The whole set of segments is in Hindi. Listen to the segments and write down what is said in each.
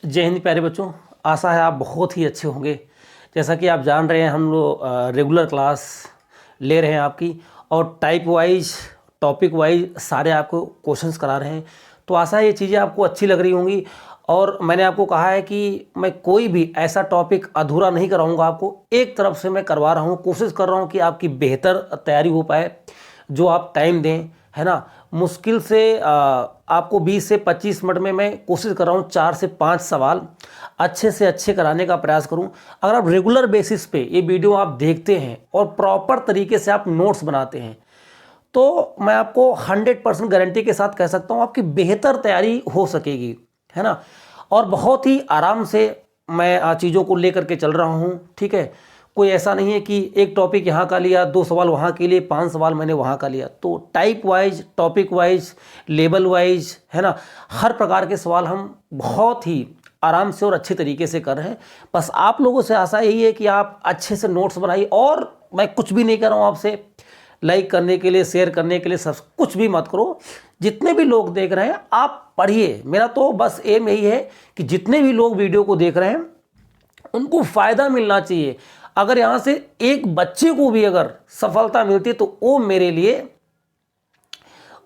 जय हिंद प्यारे बच्चों। आशा है आप बहुत ही अच्छे होंगे। जैसा कि आप जान रहे हैं हम लोग रेगुलर क्लास ले रहे हैं आपकी, और टाइप वाइज टॉपिक वाइज सारे आपको क्वेश्चंस करा रहे हैं। तो आशा है ये चीज़ें आपको अच्छी लग रही होंगी। और मैंने आपको कहा है कि मैं कोई भी ऐसा टॉपिक अधूरा नहीं कराऊंगा, आपको एक तरफ से मैं करवा रहा हूँ, कोशिश कर रहा हूँ कि आपकी बेहतर तैयारी हो पाए। जो आप टाइम दें, है ना, मुश्किल से आपको 20 से 25 मिनट में मैं कोशिश कर रहा हूँ 4 से 5 सवाल अच्छे से अच्छे कराने का प्रयास करूँ। अगर आप रेगुलर बेसिस पे ये वीडियो आप देखते हैं और प्रॉपर तरीके से आप नोट्स बनाते हैं, तो मैं आपको 100% गारंटी के साथ कह सकता हूँ आपकी बेहतर तैयारी हो सकेगी, है ना। और बहुत ही आराम से मैं चीज़ों को लेकर के चल रहा हूँ, ठीक है। कोई ऐसा नहीं है कि एक टॉपिक यहाँ का लिया, 2 सवाल वहाँ के लिए, 5 सवाल मैंने वहाँ का लिया। तो type wise, topic wise, level wise, है ना, हर प्रकार के सवाल हम बहुत ही आराम से और अच्छे तरीके से कर रहे हैं। बस आप लोगों से आशा यही है कि आप अच्छे से नोट्स बनाइए। और मैं कुछ भी नहीं कर रहा हूँ आपसे, लाइक करने के लिए, शेयर करने के लिए, सब कुछ भी मत करो। जितने भी लोग देख रहे हैं आप पढ़िए। मेरा तो बस एम यही है कि जितने भी लोग वीडियो को देख रहे हैं उनको फ़ायदा मिलना चाहिए। अगर यहाँ से एक बच्चे को भी अगर सफलता मिलती है तो वो मेरे लिए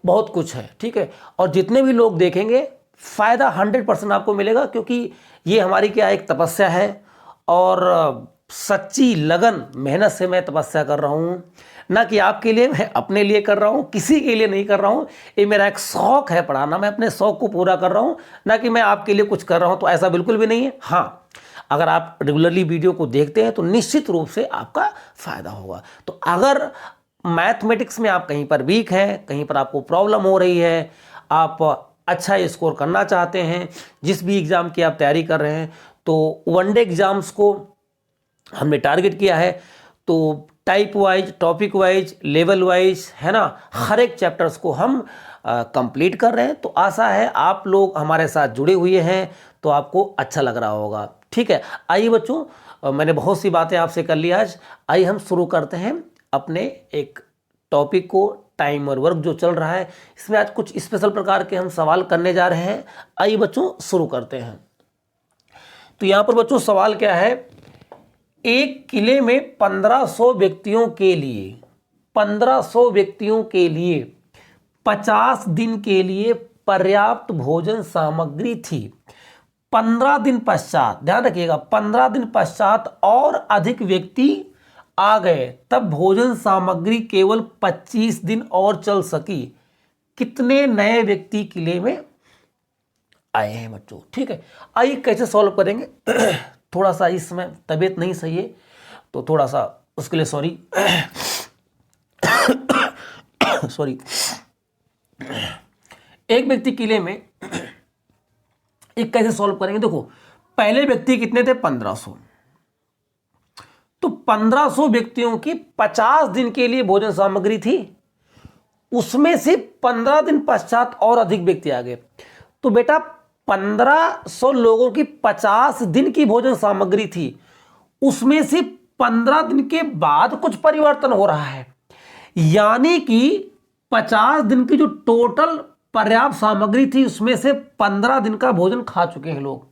बहुत कुछ है, ठीक है। और जितने भी लोग देखेंगे फ़ायदा 100% आपको मिलेगा, क्योंकि ये हमारी क्या एक तपस्या है। और सच्ची लगन मेहनत से मैं तपस्या कर रहा हूँ, ना कि आपके लिए, मैं अपने लिए कर रहा हूँ, किसी के लिए नहीं कर रहा हूँ। ये मेरा एक शौक़ है पढ़ाना, मैं अपने शौक़ को पूरा कर रहा हूँ, ना कि मैं आपके लिए कुछ कर रहा हूँ। तो ऐसा बिल्कुल भी नहीं है। हाँ, अगर आप रेगुलरली वीडियो को देखते हैं तो निश्चित रूप से आपका फ़ायदा होगा। तो अगर मैथमेटिक्स में आप कहीं पर वीक हैं, कहीं पर आपको प्रॉब्लम हो रही है, आप अच्छा स्कोर करना चाहते हैं, जिस भी एग्ज़ाम की आप तैयारी कर रहे हैं, तो वनडे एग्ज़ाम्स को हमने टारगेट किया है। तो type wise, topic wise, level wise, है ना, हर एक चैप्टर्स को हम कंप्लीट कर रहे हैं। तो आशा है आप लोग हमारे साथ जुड़े हुए हैं तो आपको अच्छा लग रहा होगा, ठीक है। आइए बच्चों, मैंने बहुत सी बातें आपसे कर ली आज। आइए हम शुरू करते हैं अपने एक टॉपिक को। टाइम और वर्क जो चल रहा है, इसमें आज कुछ स्पेशल प्रकार के हम सवाल करने जा रहे हैं। आइए बच्चों शुरू करते हैं। तो यहाँ पर बच्चों सवाल क्या है, एक किले में 1500 व्यक्तियों के लिए 50 दिन के लिए पर्याप्त भोजन सामग्री थी। 15 दिन पश्चात, ध्यान रखिएगा, 15 दिन पश्चात और अधिक व्यक्ति आ गए, तब भोजन सामग्री केवल 25 दिन और चल सकी। कितने नए व्यक्ति किले में आए हैं बच्चों, ठीक है। आइए कैसे सॉल्व करेंगे। थोड़ा सा इस समय तबीयत नहीं सही है, तो थोड़ा सा उसके लिए सॉरी। सॉरी। एक व्यक्ति किले में, एक कैसे सॉल्व करेंगे, देखो पहले व्यक्ति कितने थे, 1500। तो 1500 व्यक्तियों की 50 दिन के लिए भोजन सामग्री थी, उसमें से 15 दिन पश्चात और अधिक व्यक्ति आ गए। तो बेटा 1500 लोगों की 50 दिन की भोजन सामग्री थी, उसमें से 15 दिन के बाद कुछ परिवर्तन हो रहा है, यानी कि 50 दिन की जो टोटल पर्याप्त सामग्री थी उसमें से 15 दिन का भोजन खा चुके हैं लोग।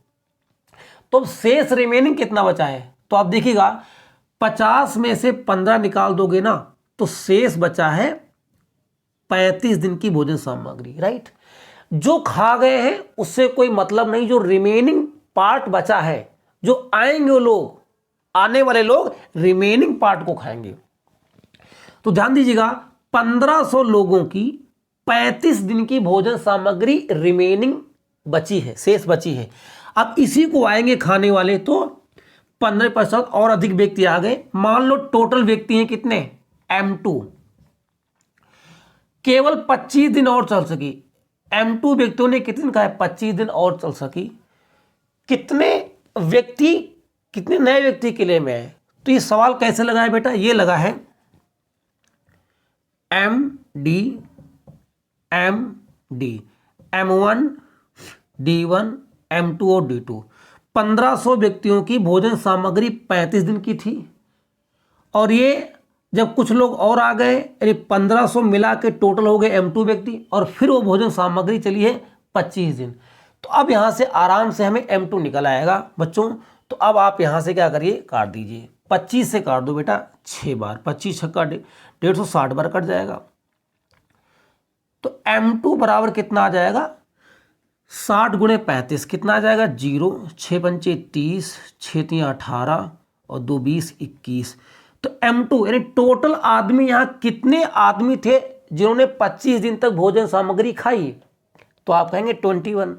तो शेष रिमेनिंग कितना बचा है, तो आप देखिएगा 50 में से 15 निकाल दोगे ना, तो शेष बचा है 35 दिन की भोजन सामग्री, राइट। जो खा गए हैं उससे कोई मतलब नहीं, जो रिमेनिंग पार्ट बचा है, जो आएंगे वो लोग, आने वाले लोग रिमेनिंग पार्ट को खाएंगे। तो ध्यान दीजिएगा, 1500 लोगों की 35 दिन की भोजन सामग्री रिमेनिंग बची है, शेष बची है। अब इसी को आएंगे खाने वाले, तो 15% और अधिक व्यक्ति आ गए। मान लो टोटल व्यक्ति हैं कितने, M2, केवल 25 दिन और चल सकी। M2 व्यक्तियों ने कितने खाए, 25 दिन और चल सकी। कितने व्यक्ति, कितने नए व्यक्ति किले में है, तो ये सवाल कैसे लगा है बेटा, ये लगा है MD M1 D1 M2 और D2। 1500 व्यक्तियों की भोजन सामग्री 35 दिन की थी, और ये जब कुछ लोग और आ गए, यानी 1500 मिला के टोटल हो गए M2 व्यक्ति, और फिर वो भोजन सामग्री चली है 25 दिन। तो अब यहाँ से आराम से हमें M2 निकल आएगा बच्चों। तो अब आप यहाँ से क्या करिए, काट दीजिए, 25 से काट दो बेटा 6 बार, 25 छक्का 150 बार कट जाएगा। तो M2 बराबर कितना आ जाएगा, 60 गुणे 35 कितना आ जाएगा 0, 6 पंचे 30, 6 तियां 18 और 2 20 21। तो M2 यानी टोटल आदमी यहाँ कितने आदमी थे जिन्होंने 25 दिन तक भोजन सामग्री खाई, तो आप कहेंगे 21।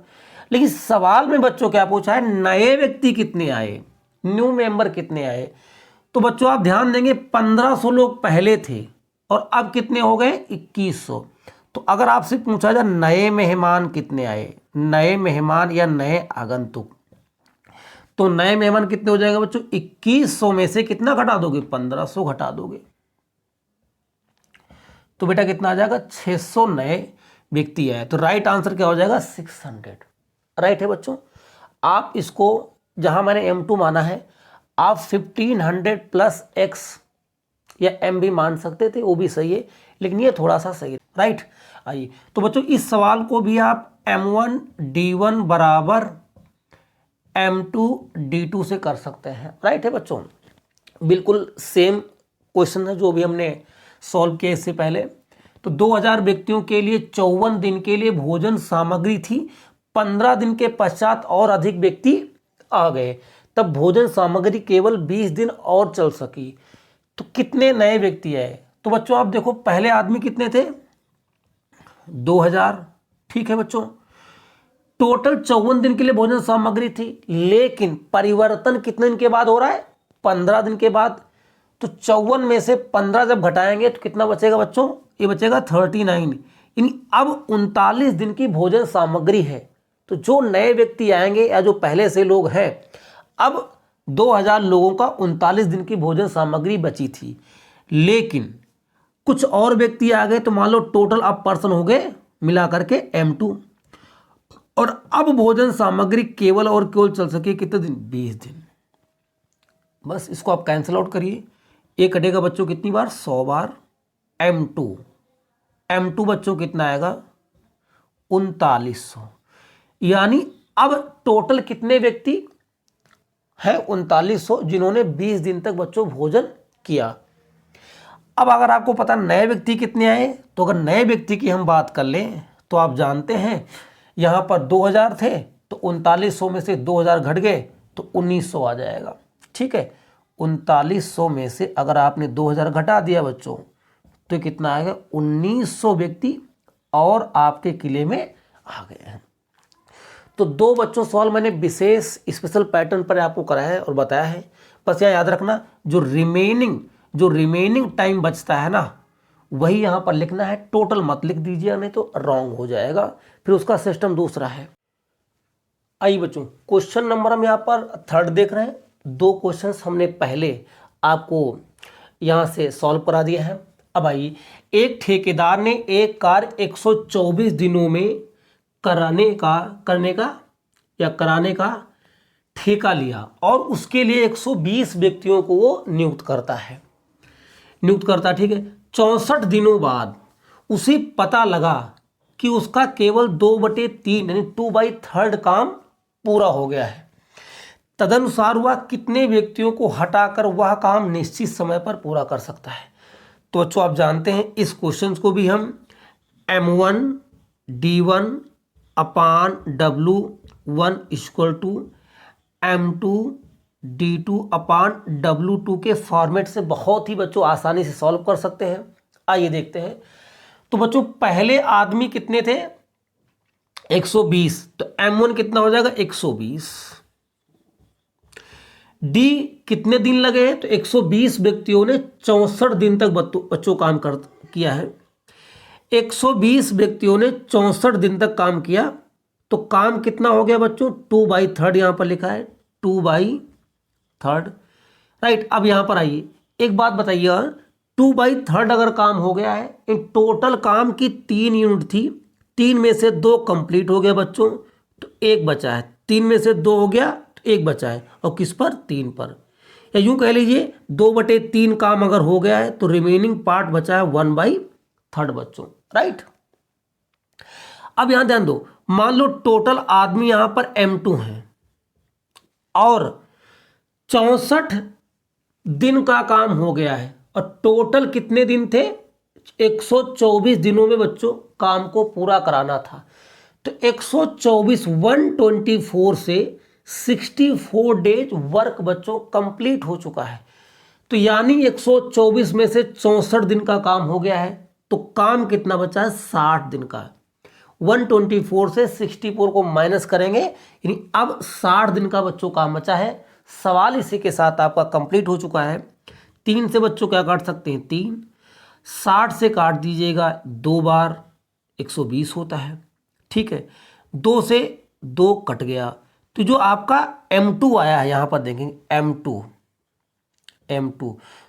लेकिन सवाल में बच्चों क्या पूछा है, नए व्यक्ति कितने आए, न्यू मेंबर कितने आए। तो बच्चों आप ध्यान देंगे 1500 लोग पहले थे और अब कितने हो गए 2100। तो अगर आपसे पूछा जाए नए मेहमान कितने आए, नए मेहमान या नए आगंतुक, तो नए मेहमान कितने हो जाएगा बच्चों, 2100 में से कितना घटा दोगे, 1500 घटा दोगे, तो बेटा कितना आ जाएगा 600 नए व्यक्ति आए। तो राइट आंसर क्या हो जाएगा 600। राइट है बच्चों। आप इसको जहां मैंने M2 माना है, आप 1500 प्लस x या m भी मान सकते थे, वो भी सही है, लेकिन ये थोड़ा सा सही है। राइट, आइए तो बच्चों इस सवाल को भी आप M1 D1 बराबर M2 D2 से कर सकते हैं। राइट है बच्चों, बिल्कुल सेम क्वेश्चन है जो भी हमने सॉल्व किया इससे पहले। तो 2000 व्यक्तियों के लिए 54 दिन के लिए भोजन सामग्री थी, 15 दिन के पश्चात और अधिक व्यक्ति आ गए, तब भोजन सामग्री केवल 20 दिन और चल सकी। तो कितने नए व्यक्ति आए, तो बच्चों आप देखो पहले आदमी कितने थे 2000, ठीक है बच्चों, टोटल 54 दिन के लिए भोजन सामग्री थी, लेकिन परिवर्तन कितने दिन के बाद हो रहा है, 15 दिन के बाद। तो 54 में से 15 जब घटाएंगे तो कितना बचेगा बच्चों, ये बचेगा 39, यानी अब 39 दिन की भोजन सामग्री है। तो जो नए व्यक्ति आएंगे या जो पहले से लोग हैं, अब 2000 लोगों का 39 दिन की भोजन सामग्री बची थी, लेकिन कुछ और व्यक्ति आ गए, तो मान लो टोटल अब पर्सन हो गए मिला करके M2, और अब भोजन सामग्री केवल और केवल चल सके कितने दिन, 20 दिन। बस इसको आप कैंसिल आउट करिए, ये कटेगा बच्चों कितनी बार, 100 बार। M2 बच्चों कितना आएगा 3900, यानी अब टोटल कितने व्यक्ति हैं 3900 जिन्होंने 20 दिन तक बच्चों भोजन किया। अब अगर आपको पता नए व्यक्ति कितने आए, तो अगर नए व्यक्ति की हम बात कर लें तो आप जानते हैं यहाँ पर 2000 थे, तो 3900 में से 2000 घट गए तो 1900 आ जाएगा। ठीक है, 3900 में से अगर आपने 2000 घटा दिया बच्चों तो कितना आएगा 1900 व्यक्ति और आपके किले में आ गए हैं। तो दो बच्चों सवाल मैंने विशेष स्पेशल पैटर्न पर आपको कराया है और बताया है। बस यहाँ याद रखना जो रिमेनिंग टाइम बचता है ना, वही यहाँ पर लिखना है, टोटल मत लिख दीजिए नहीं तो रॉन्ग हो जाएगा, फिर उसका सिस्टम दूसरा है। आइए बच्चों क्वेश्चन नंबर हम यहाँ पर 3 देख रहे हैं। 2 क्वेश्चंस हमने पहले आपको यहाँ से सॉल्व करा दिया है। अब आइए, एक ठेकेदार ने एक कार्य 124 दिनों में कराने का ठेका लिया और उसके लिए 120 व्यक्तियों को वो नियुक्त करता है। ठीक है, 64 दिनों बाद उसे पता लगा कि उसका केवल 2/3 यानी 2/3 काम पूरा हो गया है। तदनुसार वह कितने व्यक्तियों को हटाकर वह काम निश्चित समय पर पूरा कर सकता है। तो बच्चों आप जानते हैं इस क्वेश्चन को भी हम M1 D1 upon W1 equal to M2 D2 upon W2 के फॉर्मेट से बहुत ही बच्चों आसानी से सॉल्व कर सकते हैं। आइए देखते हैं। तो बच्चों पहले आदमी कितने थे 120, तो M1 कितना हो जाएगा 120। डी कितने दिन लगे हैं, तो 120 व्यक्तियों ने 64 दिन तक बच्चों काम किया है। 120 व्यक्तियों ने 64 दिन तक काम किया, तो काम कितना हो गया बच्चों 2/3 यहां पर लिखा है 2/3। राइट, अब यहां पर आइए एक बात बताइए, 2/3 अगर काम हो गया है, इन टोटल काम की 3 यूनिट थी, 3 में से 2 कंप्लीट हो गया बच्चों, तो 1 बचा है। 3 में से 2 हो गया तो 1 बचा है, और किस पर 3 पर, या यूं कह लीजिए 2/3 काम अगर हो गया है तो रिमेनिंग पार्ट बचा है 1/3 बच्चों। राइट, अब यहां ध्यान दो, मान लो टोटल आदमी यहां पर M2 हैं और 64 दिन का काम हो गया है, और टोटल कितने दिन थे? 124 दिनों में बच्चों काम को पूरा कराना था। तो 124 124 से 64 डेज वर्क बच्चों कंप्लीट हो चुका है। तो यानी 124 में से 64 दिन का काम हो गया है, तो काम कितना बचा है? 60 दिन का। 124 से 64 को माइनस करेंगे, यानी अब 60 दिन का बच्चों काम बचा है। सवाल इसी के साथ आपका कंप्लीट हो चुका है। 3 से बच्चों क्या काट सकते हैं? 3। 60 से काट दीजिएगा 2 बार, 120 होता है। ठीक है, 2 से 2 कट गया, तो जो आपका M2 आया है यहां पर देखेंगे M2,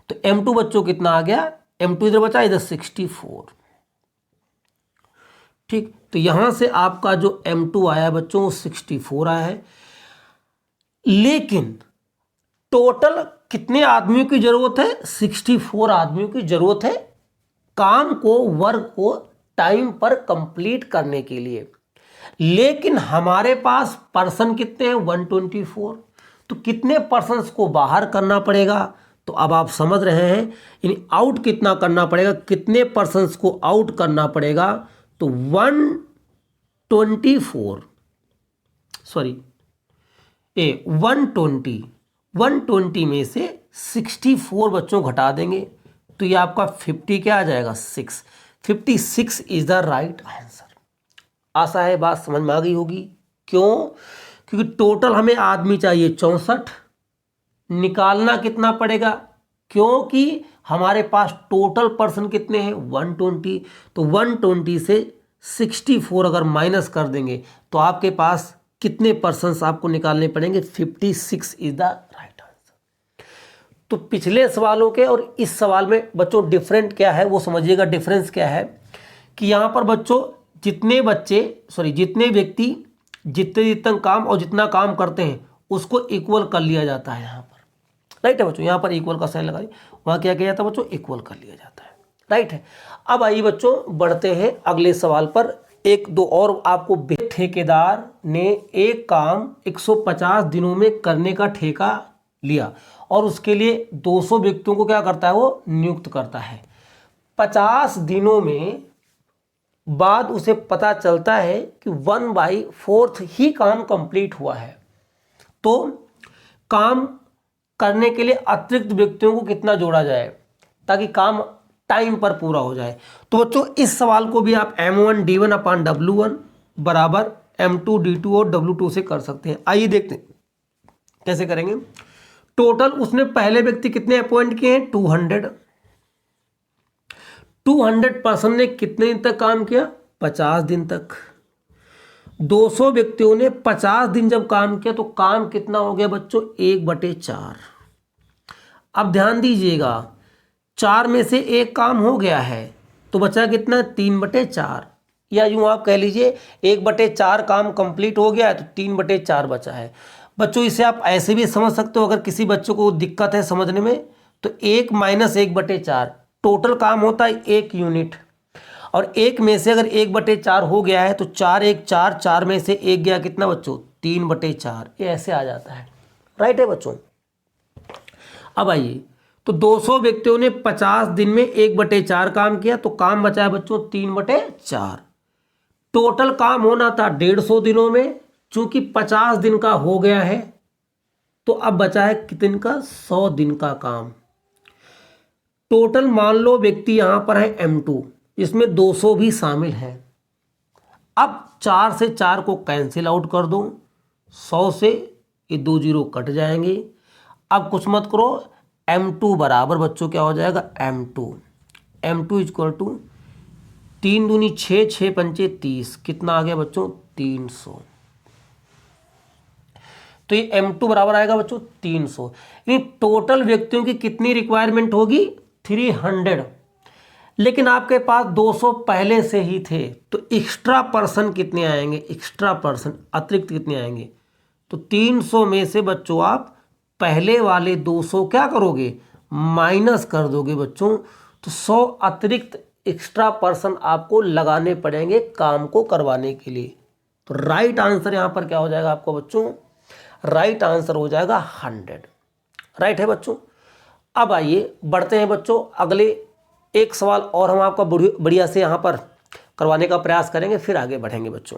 तो M2 बच्चों कितना आ गया? M2 इधर बचा, इधर 64। ठीक, तो यहां से आपका जो M2 आया है बच्चों वो 64 आया है। लेकिन टोटल कितने आदमियों की जरूरत है? 64 आदमियों की जरूरत है काम को, वर्क को टाइम पर कंप्लीट करने के लिए। लेकिन हमारे पास पर्सन कितने हैं? 124। तो कितने पर्सन्स को बाहर करना पड़ेगा? तो अब आप समझ रहे हैं, यानी आउट कितना करना पड़ेगा, कितने पर्सन्स को आउट करना पड़ेगा? तो 120 में से 64 बच्चों घटा देंगे, तो ये आपका 50 क्या आ जाएगा? 56 इज द राइट आंसर। आशा है बात समझ में आ गई होगी। क्यों? क्योंकि टोटल हमें आदमी चाहिए 64, निकालना कितना पड़ेगा? क्योंकि हमारे पास टोटल पर्सन कितने हैं? 120। तो 120 से 64 अगर माइनस कर देंगे तो आपके पास कितने पर्सन्स आपको निकालने पड़ेंगे? 56 इज द राइट आंसर। तो पिछले सवालों के और इस सवाल में बच्चों डिफरेंट क्या है वो समझिएगा। डिफरेंस क्या है कि यहाँ पर बच्चों जितने व्यक्ति जितने काम और जितना काम करते हैं उसको इक्वल कर लिया जाता है यहाँ पर। राइट है बच्चों, यहाँ पर इक्वल का साइन लगाइए, वहाँ क्या किया जाता है बच्चों? इक्वल कर लिया जाता है। राइट है। अब आइए बच्चों बढ़ते हैं अगले सवाल पर। एक दो और आपको, ठेकेदार ने एक काम 150 दिनों में करने का ठेका लिया और उसके लिए 200 व्यक्तियों को क्या करता है? वो नियुक्त करता है। 50 दिनों में बाद उसे पता चलता है कि 1/4 ही काम कंप्लीट हुआ है, तो काम करने के लिए अतिरिक्त व्यक्तियों को कितना जोड़ा जाए ताकि काम टाइम पर पूरा हो जाए? तो बच्चों इस सवाल को भी आप M1D1/W1 बराबर M2D2 और W2 से कर सकते हैं। आइए देखते हैं कैसे करेंगे। टोटल उसने पहले व्यक्ति कितने अपॉइंट किए हैं? 200 पर्सन ने कितने दिन तक काम किया? 50 दिन तक। 200 व्यक्तियों ने 50 दिन जब काम किया तो काम कितना हो गया बच्चों? 1/4। अब ध्यान दीजिएगा, 4 में से एक काम हो गया है तो बचा कितना? 3/4, या यूं आप कह लीजिए 1/4 काम कंप्लीट हो गया है तो 3/4 बचा है। बच्चों इसे आप ऐसे भी समझ सकते हो, अगर किसी बच्चों को दिक्कत है समझने में तो 1 - 1/4 टोटल काम होता है 1 यूनिट, और 1 में से अगर 1/4 हो गया है तो 4 1 4, 4 में से 1 गया कितना बच्चों? 3/4। ये ऐसे आ जाता है। राइट है बच्चों। अब आइए, तो 200 व्यक्तियों ने 50 दिन में 1/4 काम किया तो काम बचा है बच्चों 3/4। टोटल काम होना था 150 दिनों में, चूंकि 50 दिन का हो गया है तो अब बचा है कितने का? 100 दिन का काम। टोटल मान लो व्यक्ति यहां पर है M2, इसमें 200 भी शामिल है। अब 4 से 4 को कैंसिल आउट कर दो, 100 से ये 2 0 कट जाएंगे। अब कुछ मत करो, M2 बराबर बच्चों क्या हो जाएगा? M2 इक्वल टू 3 दूनी 6, 6 पंचे 30, कितना आ गया बच्चों? 300। तो ये M2 बराबर आएगा बच्चों 300। यानी टोटल व्यक्तियों की कितनी रिक्वायरमेंट होगी? 300। लेकिन आपके पास 200 पहले से ही थे तो एक्स्ट्रा पर्सन कितने आएंगे? एक्स्ट्रा पर्सन अतिरिक्त कितने आएंगे? तो 300 में से बच्चों आप पहले वाले 200 क्या करोगे? माइनस कर दोगे बच्चों। तो 100 अतिरिक्त एक्स्ट्रा पर्सन आपको लगाने पड़ेंगे काम को करवाने के लिए। तो राइट आंसर यहाँ पर क्या हो जाएगा आपको बच्चों, राइट आंसर हो जाएगा 100। राइट है बच्चों। अब आइए बढ़ते हैं बच्चों, अगले एक सवाल और हम आपका बढ़िया से यहाँ पर करवाने का प्रयास करेंगे, फिर आगे बढ़ेंगे बच्चों।